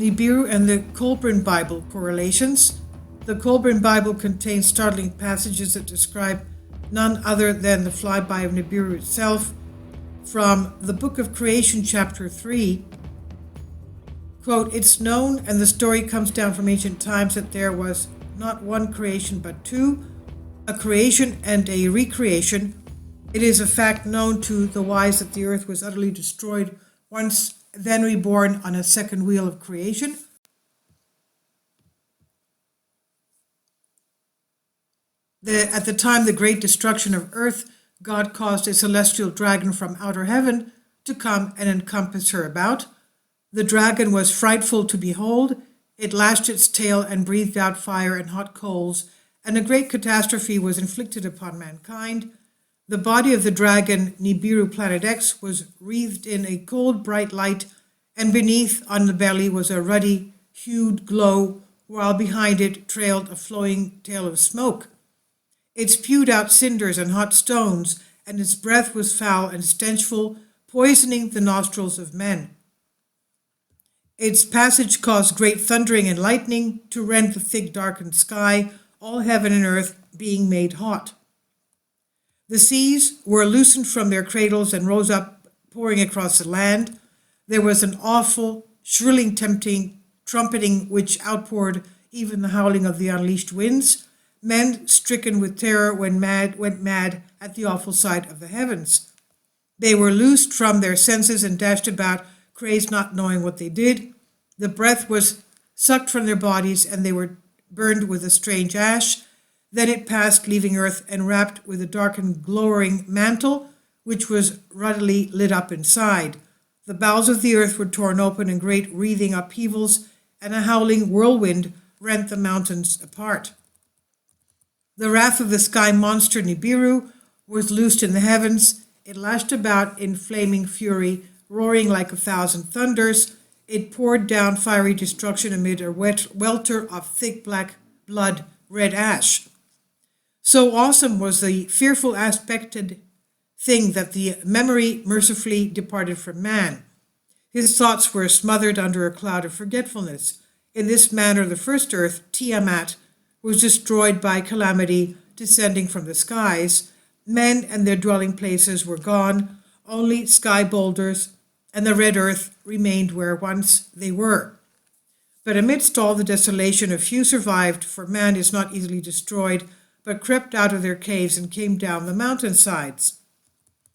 Nibiru and the Kolbrin Bible correlations. The Kolbrin Bible contains startling passages that describe none other than the flyby of Nibiru itself. From the Book of Creation, chapter 3, quote, "It's known, and the story comes down from ancient times, that there was not one creation but two, a creation and a recreation. It is a fact known to the wise that the earth was utterly destroyed once, then reborn on a second wheel of creation. At the time the great destruction of earth, God caused a celestial dragon from outer heaven to come and encompass her about. The dragon was frightful to behold. It lashed its tail and breathed out fire and hot coals, and a great catastrophe was inflicted upon mankind. The body of the dragon, Nibiru Planet X, was wreathed in a cold, bright light, and beneath on the belly was a ruddy hued glow, while behind it trailed a flowing tail of smoke. It spewed out cinders and hot stones, and its breath was foul and stenchful, poisoning the nostrils of men. Its passage caused great thundering and lightning to rend the thick darkened sky, all heaven and earth being made hot. The seas were loosened from their cradles and rose up, pouring across the land. There was an awful, shrilling, tempting trumpeting which outpoured even the howling of the unleashed winds. Men stricken with terror went mad at the awful sight of the heavens. They were loosed from their senses and dashed about, crazed, not knowing what they did. The breath was sucked from their bodies, and they were burned with a strange ash. Then it passed, leaving earth enwrapped with a darkened, glowering mantle, which was ruddily lit up inside. The bowels of the earth were torn open, and great wreathing upheavals and a howling whirlwind rent the mountains apart. The wrath of the sky monster Nibiru was loosed in the heavens. It lashed about in flaming fury, roaring like 1,000 thunders. It poured down fiery destruction amid a welter of thick black blood, red ash. So awesome was the fearful aspected thing that the memory mercifully departed from man. His thoughts were smothered under a cloud of forgetfulness. In this manner the first earth, Tiamat, was destroyed by calamity descending from the skies. Men and their dwelling places were gone. Only sky boulders and the red earth remained where once they were. But amidst all the desolation, a few survived, for man is not easily destroyed, but crept out of their caves and came down the mountainsides.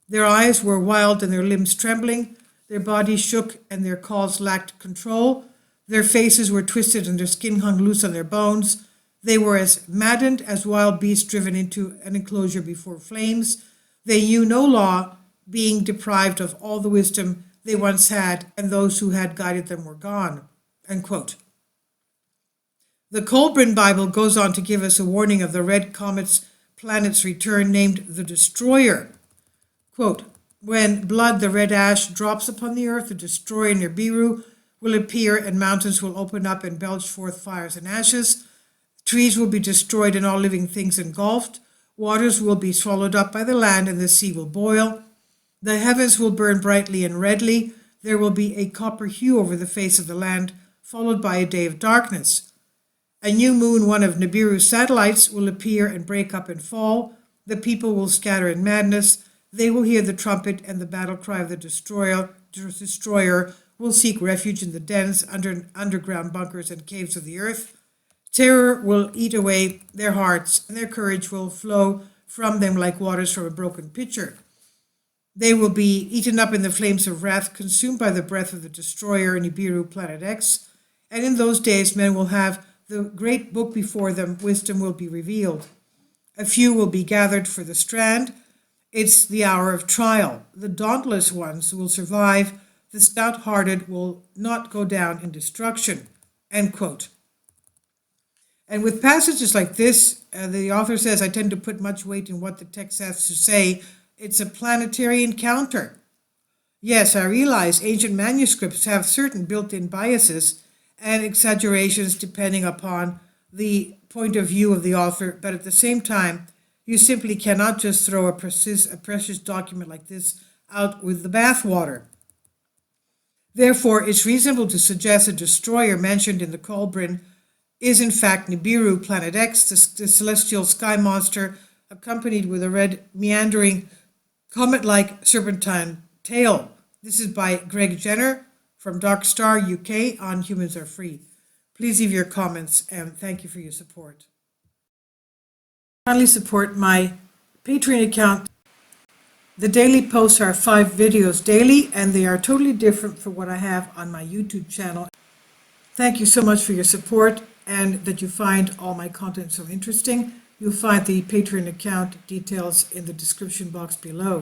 Their eyes were wild and their limbs trembling. Their bodies shook and their calls lacked control. Their faces were twisted and their skin hung loose on their bones. They were as maddened as wild beasts driven into an enclosure before flames. They knew no law, being deprived of all the wisdom they once had, and those who had guided them were gone." Unquote. The Kolbrin Bible goes on to give us a warning of the red planet's return, named the Destroyer. Quote, "When blood, the red ash, drops upon the earth, the Destroyer Nibiru will appear, and mountains will open up and belch forth fires and ashes. Trees will be destroyed and all living things engulfed. Waters will be swallowed up by the land, and the sea will boil. The heavens will burn brightly and redly. There will be a copper hue over the face of the land, followed by a day of darkness. A new moon, one of Nibiru's satellites, will appear and break up and fall. The people will scatter in madness. They will hear the trumpet, and the battle cry of the destroyer will seek refuge in the dens, underground bunkers and caves of the earth. Terror will eat away their hearts, and their courage will flow from them like waters from a broken pitcher. They will be eaten up in the flames of wrath, consumed by the breath of the destroyer, Nibiru Planet X. And in those days men will have the great book before them. Wisdom will be revealed. A few will be gathered for the strand. It's the hour of trial. The dauntless ones will survive. The stout-hearted will not go down in destruction." End quote. And with passages like this, the author says, I tend to put much weight in what the text has to say. It's a planetary encounter. Yes, I realize ancient manuscripts have certain built-in biases and exaggerations depending upon the point of view of the author, but at the same time, you simply cannot just throw a precious document like this out with the bathwater. Therefore, it's reasonable to suggest a destroyer mentioned in the Kolbrin is in fact Nibiru, Planet X, the celestial sky monster, accompanied with a red meandering comet-like serpentine tail. This is by Greg Jenner from Dark Star UK on Humans Are Free. Please leave your comments and thank you for your support. Kindly support my Patreon account. The daily posts are 5 videos daily, and they are totally different from what I have on my YouTube channel. Thank you so much for your support and that you find all my content so interesting. You'll find the Patreon account details in the description box below.